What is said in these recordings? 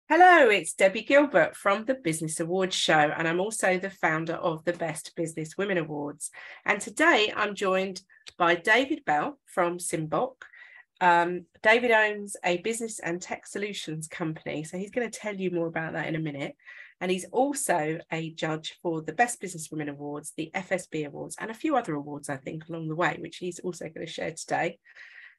Hello, it's Debbie Gilbert from the Business Awards show, and I'm also the founder of the Best Business Women Awards. And today I'm joined by David Bell from Simboc. David owns a business and tech solutions company, so he's going to tell you more about that in a minute. And he's also a judge for the Best Business Women Awards, the FSB Awards, and a few other awards, I think, along the way, which he's also going to share today.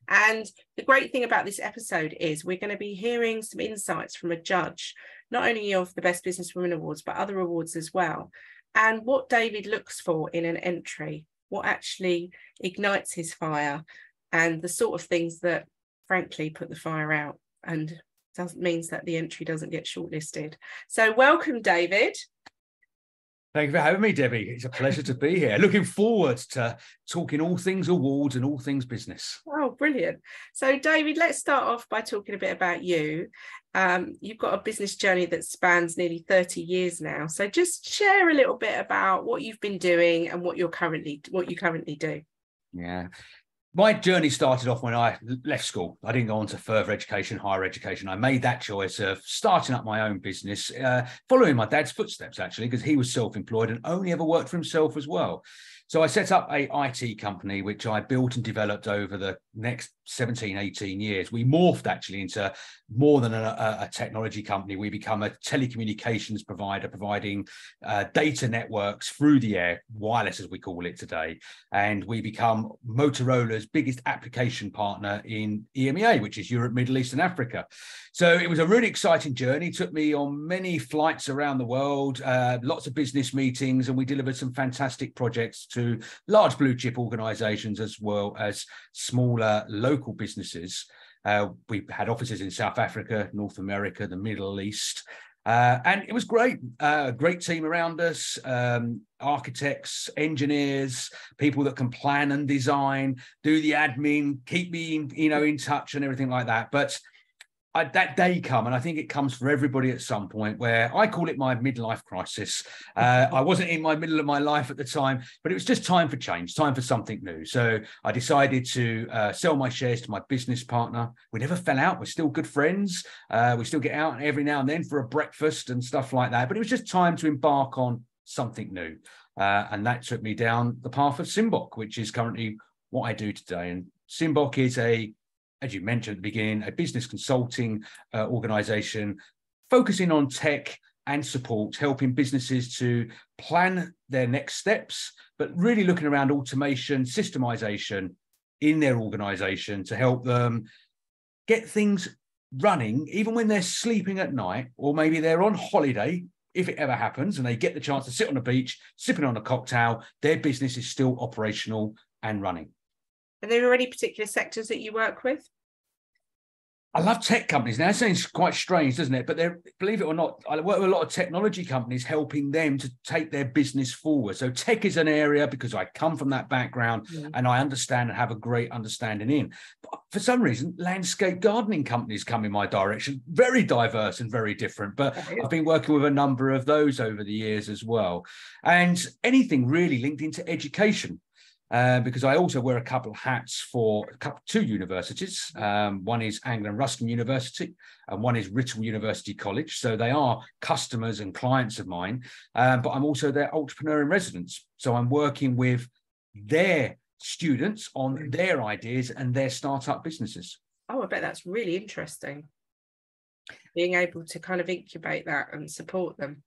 And the great thing about this episode is we're going to be hearing some insights from a judge, not only of the Best Business Women Awards, but other awards as well. And what David looks for in an entry, what actually ignites his fire, and the sort of things that, frankly, put the fire out and means that the entry doesn't get shortlisted. So welcome, David. Thank you for having me, Debbie. It's a pleasure to be here. Looking forward to talking all things awards and all things business. Oh, brilliant. So, David, let's start off by talking a bit about you. You've got a business journey that spans nearly 30 years now. So just share a little bit about what you've been doing and what you currently do. Yeah. My journey started off when I left school. I didn't go on to further education, higher education. I made that choice of starting up my own business, following my dad's footsteps, actually, because he was self-employed and only ever worked for himself as well. So I set up a IT company, which I built and developed over the next 17, 18 years. We morphed actually into more than a technology company. We become a telecommunications provider, providing data networks through the air, wireless as we call it today. And we become Motorola's biggest application partner in EMEA, which is Europe, Middle East and Africa. So it was a really exciting journey. It took me on many flights around the world, lots of business meetings, and we delivered some fantastic projects to large blue chip organizations as well as smaller local businesses. We had offices in South Africa, North America, the Middle East. And it was great, great team around us, architects, engineers, people that can plan and design, do the admin, keep me in touch and everything like that. But that day come, and I think it comes for everybody at some point, where I call it my midlife crisis. I wasn't in my middle of my life at the time, but it was just time for change, time for something new. So I decided to sell my shares to my business partner. We never fell out. We're still good friends. We still get out every now and then for a breakfast and stuff like that. But it was just time to embark on something new. And that took me down the path of Simboc, which is currently what I do today. And Simboc is as you mentioned at the beginning, a business consulting organization focusing on tech and support, helping businesses to plan their next steps, but really looking around automation, systemization in their organization to help them get things running, even when they're sleeping at night, or maybe they're on holiday, if it ever happens, and they get the chance to sit on the beach, sipping on a cocktail, their business is still operational and running. Are there any particular sectors that you work with? I love tech companies. Now, it sounds quite strange, doesn't it? But believe it or not, I work with a lot of technology companies, helping them to take their business forward. So tech is an area, because I come from that background and I understand and have a great understanding in. But for some reason, landscape gardening companies come in my direction, very diverse and very different. But I've been working with a number of those over the years as well. And anything really linked into education. Because I also wear a couple of hats for two universities. One is Anglia Ruskin University and one is Writtle University College. So they are customers and clients of mine, but I'm also their entrepreneur in residence. So I'm working with their students on their ideas and their startup businesses. Oh, I bet that's really interesting. Being able to kind of incubate that and support them.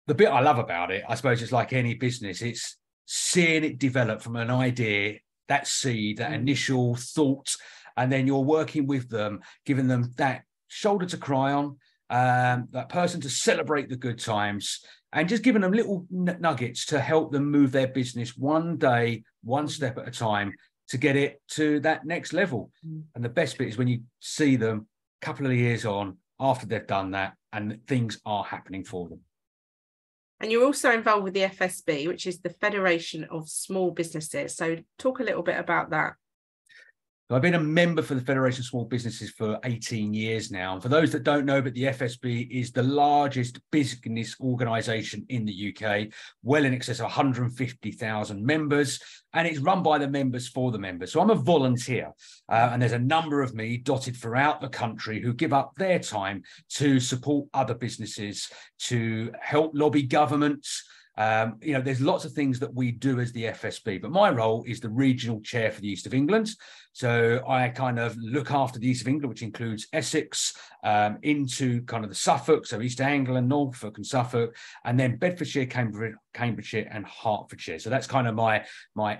The bit I love about it, I suppose, is like any business, it's seeing it develop from an idea, that seed, that initial thought, and then you're working with them, giving them that shoulder to cry on, that person to celebrate the good times, and just giving them little nuggets to help them move their business one day, one step at a time to get it to that next level. And the best bit is when you see them a couple of years on after they've done that and things are happening for them. And you're also involved with the FSB, which is the Federation of Small Businesses. So talk a little bit about that. So I've been a member for the Federation of Small Businesses for 18 years now. And for those that don't know, but the FSB is the largest business organisation in the UK, well in excess of 150,000 members, and it's run by the members for the members. So I'm a volunteer, and there's a number of me dotted throughout the country who give up their time to support other businesses, to help lobby governments. There's lots of things that we do as the FSB, but my role is the regional chair for the East of England. So I kind of look after the East of England, which includes Essex, into kind of the Suffolk, so East Anglia, Norfolk and Suffolk, and then Bedfordshire, Cambridgeshire and Hertfordshire. So that's kind of my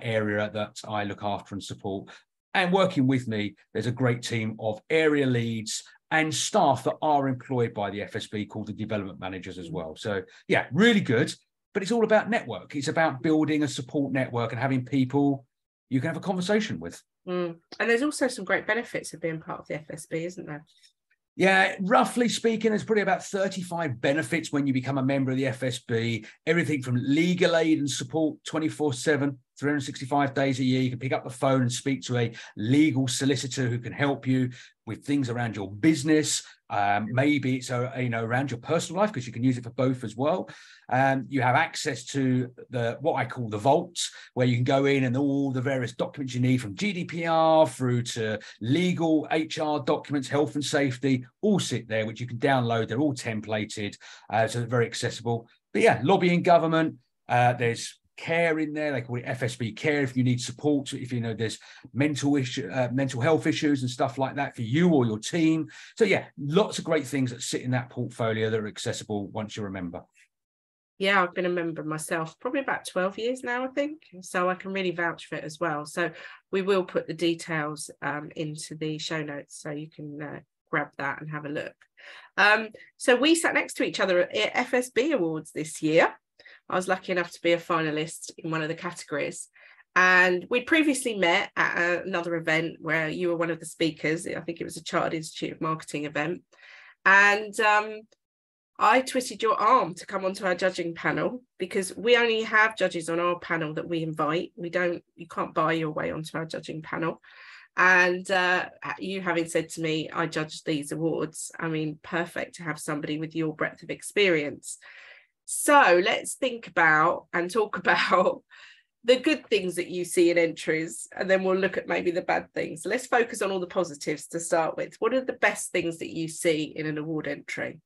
area that I look after and support. And working with me, there's a great team of area leads and staff that are employed by the FSB called the development managers as well. So yeah, really good. But it's all about network. It's about building a support network and having people you can have a conversation with. And there's also some great benefits of being part of the FSB, isn't there? Yeah, roughly speaking, there's probably about 35 benefits when you become a member of the FSB. Everything from legal aid and support 24/7, 365 days a year. You can pick up the phone and speak to a legal solicitor who can help you with things around your business. Maybe it's around your personal life, because you can use it for both as well. You have access to what I call the vault, where you can go in and all the various documents you need, from GDPR through to legal, HR documents, health and safety, all sit there, which you can download. They're all templated, so they're very accessible. But yeah, lobbying government, there's care in there. They call it FSB Care if you need support, if there's mental health issues and stuff like that for you or your team. So yeah, lots of great things that sit in that portfolio that are accessible once you're a member. Yeah, I've been a member myself, probably about 12 years now, I think. So I can really vouch for it as well. So we will put the details into the show notes, so you can grab that and have a look. So we sat next to each other at FSB Awards this year. I was lucky enough to be a finalist in one of the categories. And we'd previously met at another event where you were one of the speakers. I think it was a Chartered Institute of Marketing event. And I twisted your arm to come onto our judging panel, because we only have judges on our panel that we invite. You can't buy your way onto our judging panel. And you having said to me, I judged these awards, I mean, perfect to have somebody with your breadth of experience. So let's think about and talk about the good things that you see in entries, and then we'll look at maybe the bad things. So let's focus on all the positives to start with. What are the best things that you see in an award entry?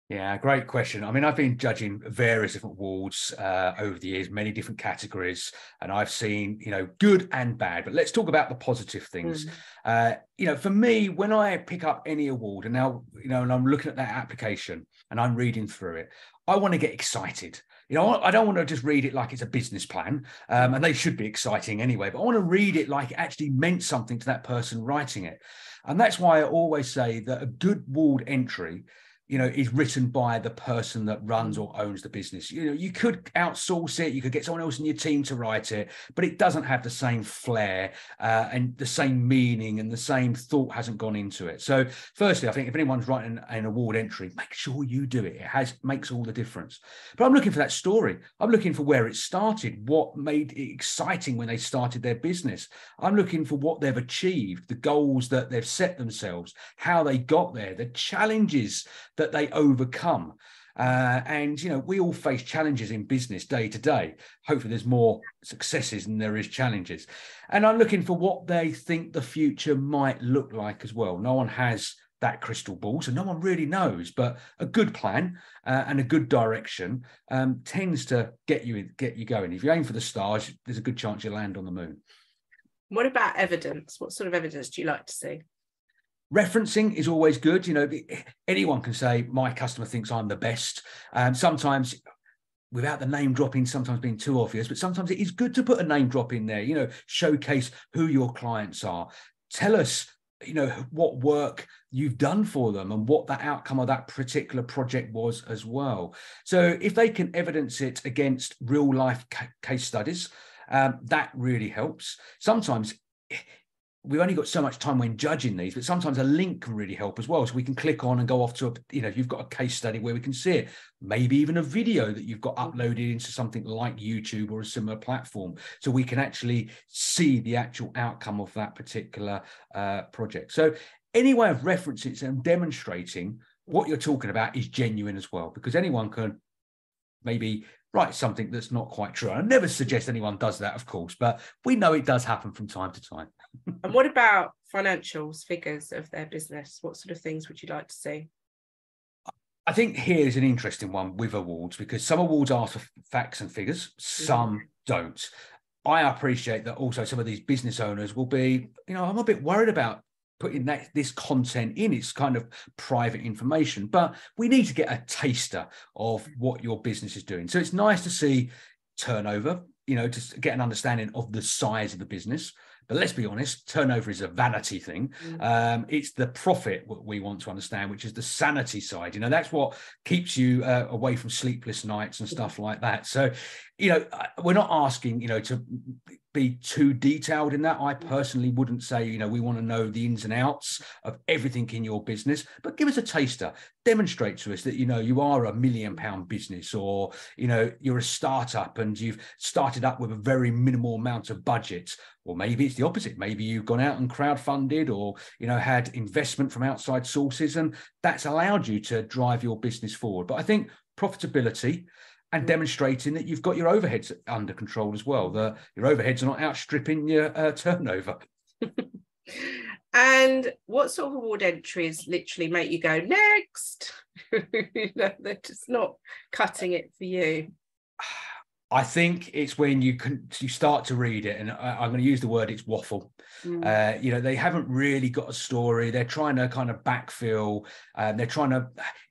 Yeah, great question. I mean, I've been judging various different awards over the years, many different categories, and I've seen, good and bad. But let's talk about the positive things. For me, when I pick up any award, and now, and I'm looking at that application and I'm reading through it, I want to get excited. I don't want to just read it like it's a business plan, and they should be exciting anyway, but I want to read it like it actually meant something to that person writing it. And that's why I always say that a good award entry is written by the person that runs or owns the business. You could outsource it, you could get someone else in your team to write it, but it doesn't have the same flair and the same meaning, and the same thought hasn't gone into it. So firstly, I think if anyone's writing an award entry, make sure you do it. It makes all the difference. But I'm looking for that story. I'm looking for where it started, what made it exciting when they started their business. I'm looking for what they've achieved, the goals that they've set themselves, how they got there, the challenges that they overcome. We all face challenges in business day to day. Hopefully there's more successes than there is challenges. And I'm looking for what they think the future might look like as well. No one has that crystal ball, so no one really knows, but a good plan and a good direction tends to get you going. If you aim for the stars, there's a good chance you'll land on the moon. What about evidence? What sort of evidence do you like to see? Referencing is always good. Anyone can say, my customer thinks I'm the best. Sometimes without the name dropping, sometimes being too obvious, but sometimes it is good to put a name drop in there, showcase who your clients are. Tell us, what work you've done for them and what the outcome of that particular project was as well. So if they can evidence it against real life case studies, that really helps. Sometimes we've only got so much time when judging these, but sometimes a link can really help as well. So we can click on and go off to if you've got a case study where we can see it, maybe even a video that you've got uploaded into something like YouTube or a similar platform. So we can actually see the actual outcome of that particular project. So any way of referencing it and demonstrating what you're talking about is genuine as well, because anyone can maybe write something that's not quite true. I never suggest anyone does that, of course, but we know it does happen from time to time. And what about financials, figures of their business? What sort of things would you like to see? I think here's an interesting one with awards, because some awards ask for facts and figures, some don't. I appreciate that also some of these business owners will be, I'm a bit worried about putting this content in. It's kind of private information, but we need to get a taster of what your business is doing. So it's nice to see turnover, to get an understanding of the size of the business. But let's be honest, turnover is a vanity thing. It's the profit what we want to understand, which is the sanity side. That's what keeps you away from sleepless nights and stuff like that. So, we're not asking, to be too detailed in that. I personally wouldn't say, we want to know the ins and outs of everything in your business, but give us a taster. Demonstrate to us that, you are £1 million business, or, you're a startup and you've started up with a very minimal amount of budget. Or maybe it's the opposite. Maybe you've gone out and crowdfunded, or, had investment from outside sources, and that's allowed you to drive your business forward. But I think profitability and demonstrating that you've got your overheads under control as well, that your overheads are not outstripping your turnover. And what sort of award entries literally make you go, next? They're just not cutting it for you. I think it's when you start to read it, and I'm going to use the word, it's waffle. They haven't really got a story. They're trying to kind of backfill.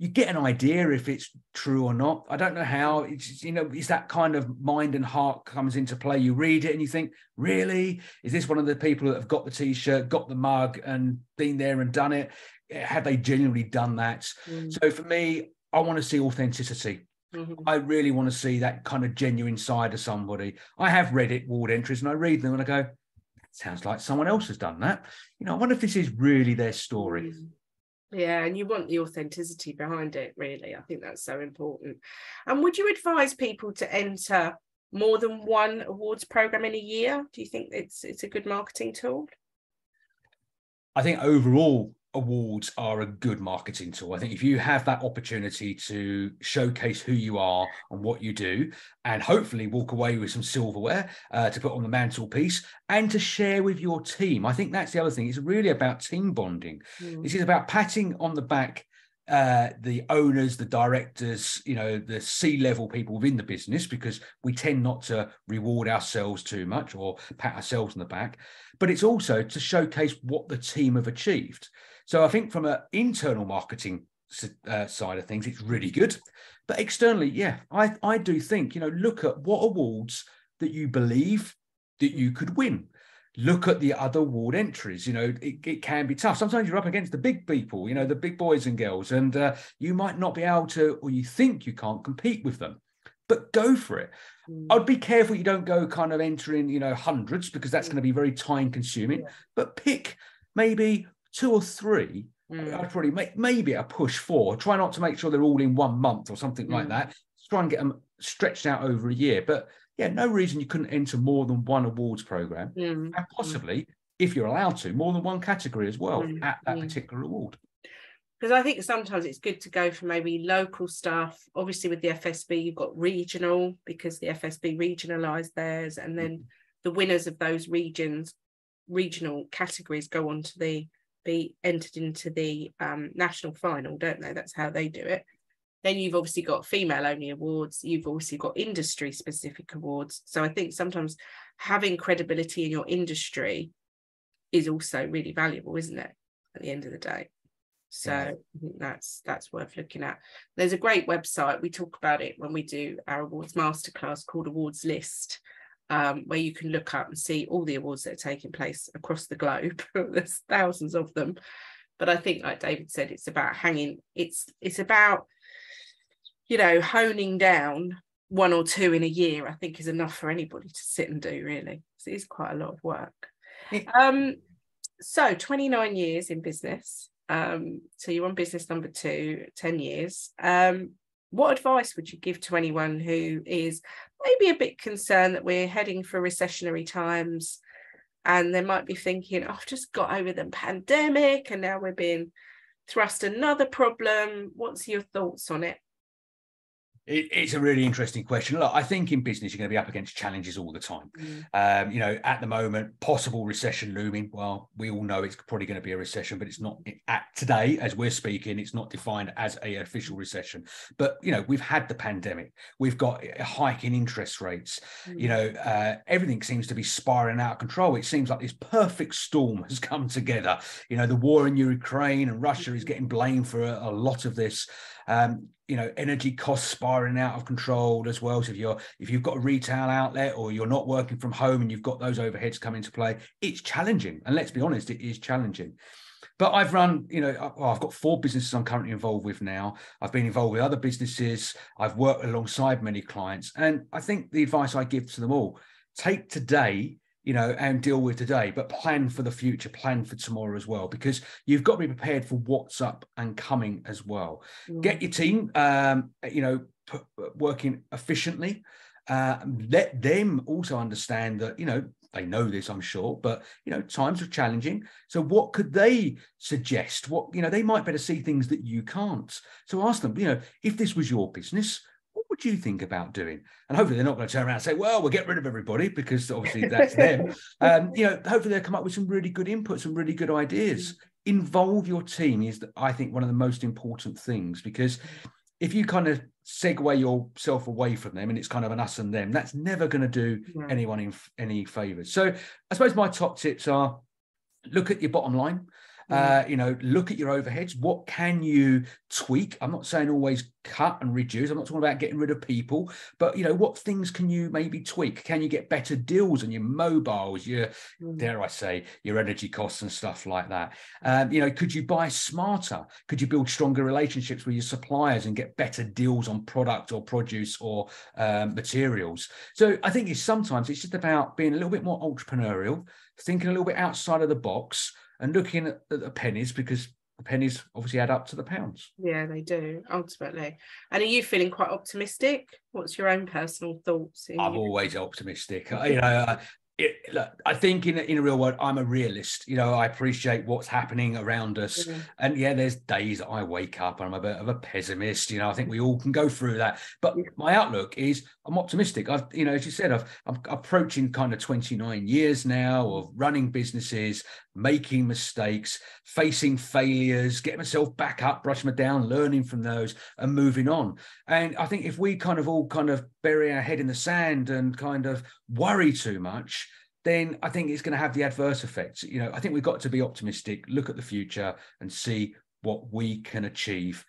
You get an idea if it's true or not. I don't know how. It's that kind of mind and heart comes into play. You read it and you think, really? Is this one of the people that have got the T-shirt, got the mug and been there and done it? Have they genuinely done that? So for me, I want to see authenticity. I really want to see that kind of genuine side of somebody. I have read award entries and I read them and I go, sounds like someone else has done that. I wonder if this is really their story. Yeah, and you want the authenticity behind it, really. I think that's so important. And would you advise people to enter more than one awards program in a year? Do you think it's a good marketing tool? I think overall, awards are a good marketing tool. I think if you have that opportunity to showcase who you are and what you do, and hopefully walk away with some silverware to put on the mantelpiece and to share with your team, I think that's the other thing. It's really about team bonding. This is about patting on the back the owners, the directors, the C-level people within the business, because we tend not to reward ourselves too much or pat ourselves on the back, but it's also to showcase what the team have achieved. So I think from an internal marketing side of things, it's really good. But externally, I do think, look at what awards that you believe that you could win. Look at the other award entries. It can be tough. Sometimes you're up against the big people, the big boys and girls, and you might not be able to, or you think you can't compete with them. But go for it. I'd be careful you don't go kind of entering, hundreds, because that's going to be very time consuming. But pick maybe 2 or 3. I'd probably make maybe a push 4. Try not to make sure they're all in 1 month or something like that. Try and get them stretched out over a year. But no reason you couldn't enter more than one awards program, and possibly, if you're allowed to, more than one category as well at that particular award. Because I think sometimes it's good to go for maybe local stuff. Obviously, with the FSB, you've got regional, because the FSB regionalised theirs, and then the winners of those regional categories go on to be entered into the national final, don't they? That's how they do it. Then you've obviously got female-only awards. You've also got industry-specific awards. So I think sometimes having credibility in your industry is also really valuable, isn't it, at the end of the day? So I think that's worth looking at. There's a great website. We talk about it when we do our awards masterclass, called Awards List, where you can look up and see all the awards that are taking place across the globe. There's thousands of them. But I think, like David said, it's about it's about, honing down 1 or 2 in a year, I think, is enough for anybody to sit and do, really. So it is quite a lot of work. So 29 years in business. So you're on business number 2, 10 years. What advice would you give to anyone who is maybe a bit concerned that we're heading for recessionary times, and they might be thinking, oh, I've just got over the pandemic and now we're being thrust another problem? What's your thoughts on it? It's a really interesting question. Look, I think in business, you're going to be up against challenges all the time. At the moment, possible recession looming. Well, we all know it's probably going to be a recession, but it's not at today, as we're speaking, it's not defined as an official recession. But, we've had the pandemic. We've got a hike in interest rates. Everything seems to be spiraling out of control. It seems like this perfect storm has come together. The war in Ukraine and Russia is getting blamed for a lot of this. Energy costs spiraling out of control as well. So if you've got a retail outlet or you're not working from home and you've got those overheads come into play, it's challenging. And let's be honest, it is challenging. But I've run, I've got 4 businesses I'm currently involved with now. I've been involved with other businesses. I've worked alongside many clients. And I think the advice I give to them all, take today, and deal with today, but plan for the future, plan for tomorrow as well, because you've got to be prepared for what's up and coming as well. Get your team, working efficiently. Let them also understand that, they know this, I'm sure, but, times are challenging. So what could they suggest? They might better see things that you can't. So ask them, if this was your business, what would you think about doing? And hopefully they're not going to turn around and say, well, we'll get rid of everybody, because obviously that's them. Hopefully they'll come up with some really good input, some really good ideas. Involve your team is, I think, one of the most important things, because if you kind of segue yourself away from them and it's kind of an us and them, that's never going to do anyone any favors. So I suppose my top tips are, look at your bottom line. Look at your overheads. What can you tweak? I'm not saying always cut and reduce. I'm not talking about getting rid of people, but what things can you maybe tweak? Can you get better deals on your mobiles, dare I say, your energy costs and stuff like that? Could you buy smarter? Could you build stronger relationships with your suppliers and get better deals on product or produce or materials? So I think sometimes it's just about being a little bit more entrepreneurial, thinking a little bit outside of the box, and looking at the pennies, because the pennies obviously add up to the pounds. Yeah, they do, ultimately. And are you feeling quite optimistic? What's your own personal thoughts? I'm always optimistic. I think in a real world, I'm a realist. I appreciate what's happening around us. And there's days that I wake up and I'm a bit of a pessimist. I think we all can go through that. But my outlook is I'm optimistic. As you said, I'm approaching kind of 29 years now of running businesses, making mistakes, facing failures, getting myself back up, brushing them down, learning from those and moving on. And I think if we all bury our head in the sand and kind of worry too much, then I think it's going to have the adverse effects. I think we've got to be optimistic, look at the future and see what we can achieve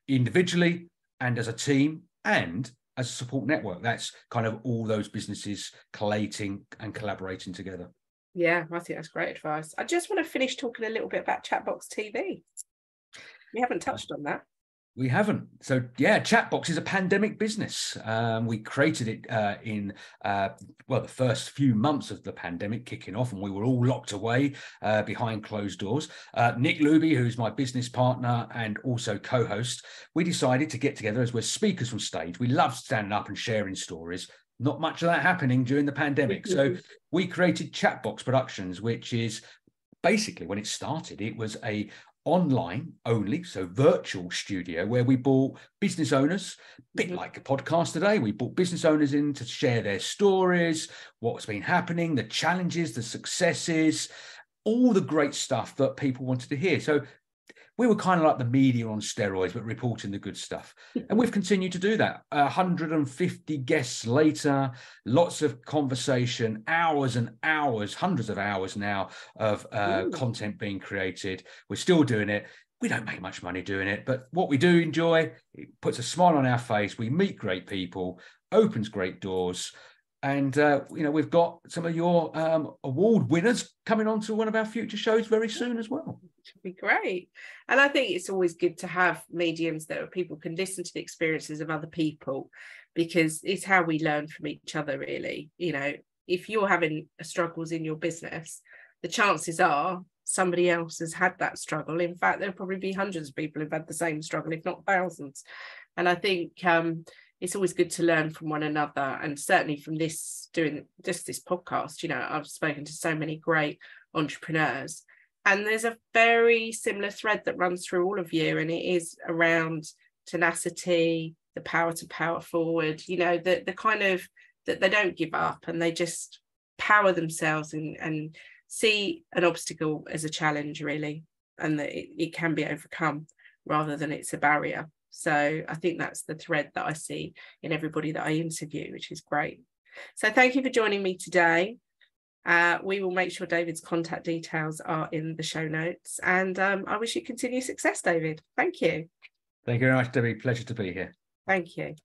individually and as a team and as a support network. That's kind of all those businesses collating and collaborating together. Yeah, I think that's great advice. I just want to finish talking a little bit about Chatbox TV. We haven't touched on that. We haven't. So, Chatbox is a pandemic business. We created it in, the first few months of the pandemic kicking off, and we were all locked away behind closed doors. Nick Luby, who's my business partner and also co-host, we decided to get together as we're speakers from stage. We love standing up and sharing stories. Not much of that happening during the pandemic. So we created Chatbox Productions, which is basically, when it started, it was a online only, so virtual studio where we brought business owners, a bit like a podcast today. We brought business owners in to share their stories, what's been happening, the challenges, the successes, all the great stuff that people wanted to hear. So we were kind of like the media on steroids, but reporting the good stuff. And we've continued to do that. 150 guests later, lots of conversation, hours and hours, hundreds of hours now of content being created. We're still doing it. We don't make much money doing it, but what we do enjoy, it puts a smile on our face. We meet great people, opens great doors. And, we've got some of your award winners coming on to one of our future shows very soon as well. Which would be great. And I think it's always good to have mediums that people can listen to the experiences of other people, because it's how we learn from each other, really. If you're having struggles in your business, the chances are somebody else has had that struggle. In fact, there'll probably be hundreds of people who've had the same struggle, if not thousands. And I think it's always good to learn from one another, and certainly from doing just this podcast. I've spoken to so many great entrepreneurs, and there's a very similar thread that runs through all of you, and it is around tenacity, the power to power forward, the kind of that they don't give up, and they just power themselves and see an obstacle as a challenge, really, and that it can be overcome rather than it's a barrier. So I think that's the thread that I see in everybody that I interview, which is great. So thank you for joining me today. We will make sure David's contact details are in the show notes, and I wish you continued success, David. Thank you. Thank you very much, Debbie. Pleasure to be here. Thank you.